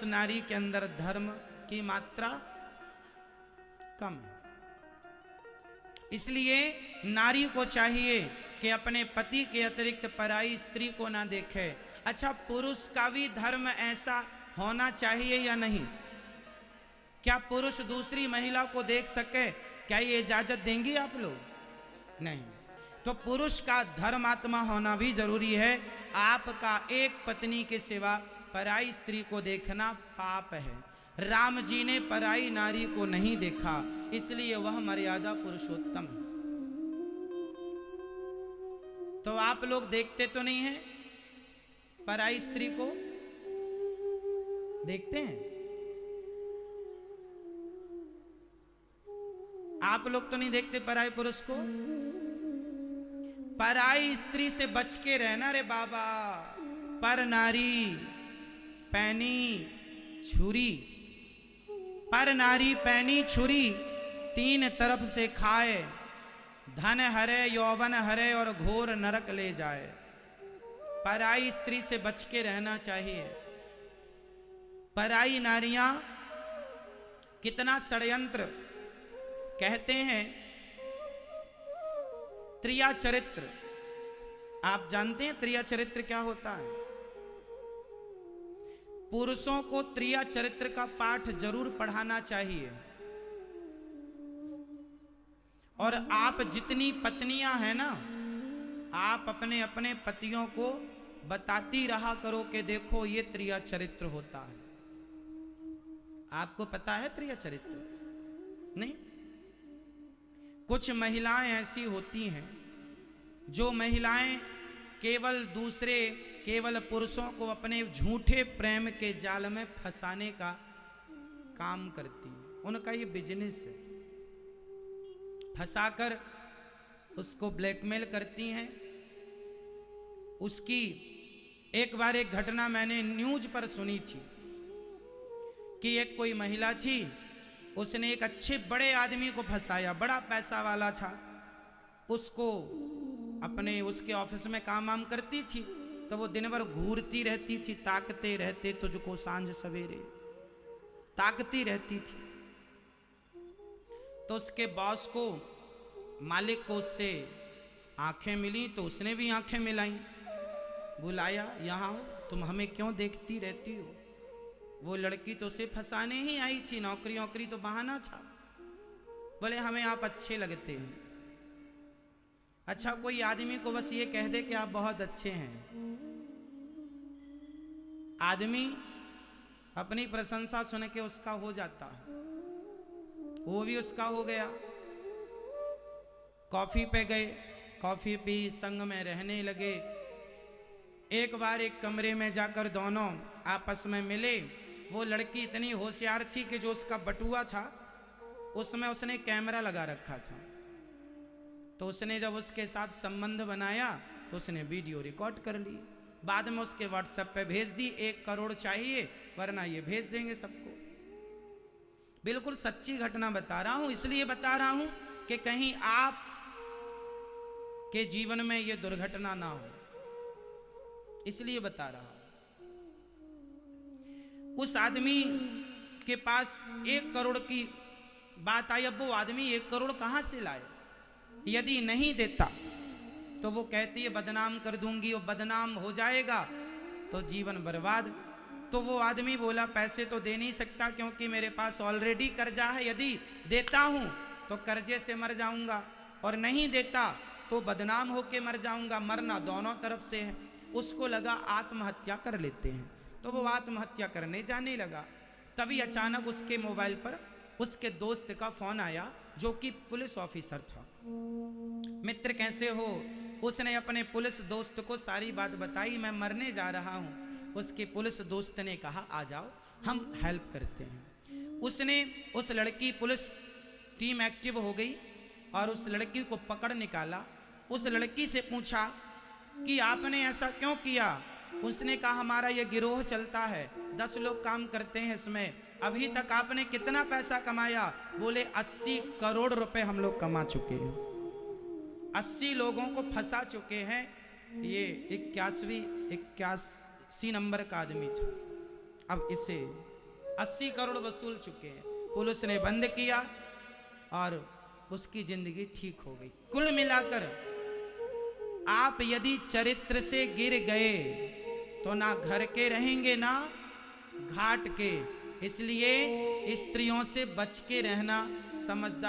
नारी के अंदर धर्म की मात्रा कम है। इसलिए नारी को चाहिए कि अपने पति के अतिरिक्त पराई स्त्री को ना देखे। अच्छा, पुरुष का भी धर्म ऐसा होना चाहिए या नहीं? क्या पुरुष दूसरी महिला को देख सके? क्या ये इजाजत देंगे आप लोग? नहीं। तो पुरुष का धर्मात्मा होना भी जरूरी है। आपका एक पत्नी के सिवा पराई स्त्री को देखना पाप है। राम जी ने पराई नारी को नहीं देखा, इसलिए वह मर्यादा पुरुषोत्तम है। तो आप लोग देखते तो नहीं हैं पराई स्त्री को? देखते हैं? आप लोग तो नहीं देखते पराई पुरुष को? पराई स्त्री से बच के रहना रे बाबा। पर नारी पैनी छुरी, पर नारी पैनी छुरी, तीन तरफ से खाए, धन हरे यौवन हरे और घोर नरक ले जाए। पराई स्त्री से बच के रहना चाहिए। पराई नारियां कितना षड्यंत्र। कहते हैं त्रिया चरित्र, आप जानते हैं त्रिया चरित्र क्या होता है? पुरुषों को त्रिया चरित्र का पाठ जरूर पढ़ाना चाहिए। और आप जितनी पत्नियां हैं ना, आप अपने अपने पतियों को बताती रहा करो कि देखो ये त्रिया चरित्र होता है। आपको पता है त्रिया चरित्र? नहीं। कुछ महिलाएं ऐसी होती हैं जो महिलाएं केवल पुरुषों को अपने झूठे प्रेम के जाल में फंसाने का काम करती हैं। उनका ये बिजनेस है। फंसाकर उसको ब्लैकमेल करती हैं। उसकी एक बार एक घटना मैंने न्यूज पर सुनी थी कि एक कोई महिला थी, उसने एक अच्छे बड़े आदमी को फंसाया, बड़ा पैसा वाला था। उसको अपने उसके ऑफिस में काम करती थी, तो वो दिन भर घूरती रहती थी, ताकते रहते तुझको सांझ सवेरे, ताकती रहती थी। तो उसके बॉस को, मालिक को उससे आंखें मिली, तो उसने भी आंखें मिलाई। बुलाया, यहाँ हो, तुम हमें क्यों देखती रहती हो? वो लड़की तो उसे फंसाने ही आई थी, नौकरी तो बहाना था। बोले हमें आप अच्छे लगते हैं। अच्छा, कोई आदमी को बस ये कह दे कि आप बहुत अच्छे हैं, आदमी अपनी प्रशंसा सुन के उसका हो जाता है। वो भी उसका हो गया। कॉफी पे गए, कॉफी पी, संग में रहने लगे। एक बार एक कमरे में जाकर दोनों आपस में मिले। वो लड़की इतनी होशियार थी कि जो उसका बटुआ था उसमें उसने कैमरा लगा रखा था। तो उसने जब उसके साथ संबंध बनाया तो उसने वीडियो रिकॉर्ड कर ली। बाद में उसके व्हाट्सएप पे भेज दी, 1 करोड़ चाहिए वरना ये भेज देंगे सबको। बिल्कुल सच्ची घटना बता रहा हूं। इसलिए बता रहा हूं कि कहीं आप के जीवन में ये दुर्घटना ना हो, इसलिए बता रहा हूं। उस आदमी के पास 1 करोड़ की बात आई। अब वो आदमी 1 करोड़ कहां से लाए? यदि नहीं देता तो वो कहती है बदनाम कर दूंगी, और बदनाम हो जाएगा तो जीवन बर्बाद। तो वो आदमी बोला पैसे तो दे नहीं सकता क्योंकि मेरे पास ऑलरेडी कर्जा है। यदि देता हूं तो कर्जे से मर जाऊंगा, और नहीं देता तो बदनाम होके मर जाऊंगा। मरना दोनों तरफ से है। उसको लगा आत्महत्या कर लेते हैं, तो वो आत्महत्या करने जाने लगा। तभी अचानक उसके मोबाइल पर उसके दोस्त का फोन आया, जो कि पुलिस ऑफिसर था। मित्र कैसे हो? उसने अपने पुलिस दोस्त को सारी बात बताई, मैं मरने जा रहा हूं। उसके पुलिस दोस्त ने कहा आ जाओ, हम हेल्प करते हैं। उसने उस लड़की, पुलिस टीम एक्टिव हो गई और उस लड़की को पकड़ निकाला। उस लड़की से पूछा कि आपने ऐसा क्यों किया? उसने कहा हमारा ये गिरोह चलता है, 10 लोग काम करते हैं इसमें। अभी तक आपने कितना पैसा कमाया? बोले 80 करोड़ रुपए हम लोग कमा चुके हैं, 80 लोगों को फंसा चुके हैं। ये 81 नंबर का आदमी था। अब इसे 80 करोड़ वसूल चुके हैं, पुलिस ने बंद किया और उसकी जिंदगी ठीक हो गई। कुल मिलाकर आप यदि चरित्र से गिर गए तो ना घर के रहेंगे ना घाट के, इसलिए स्त्रियों से बच के रहना समझदार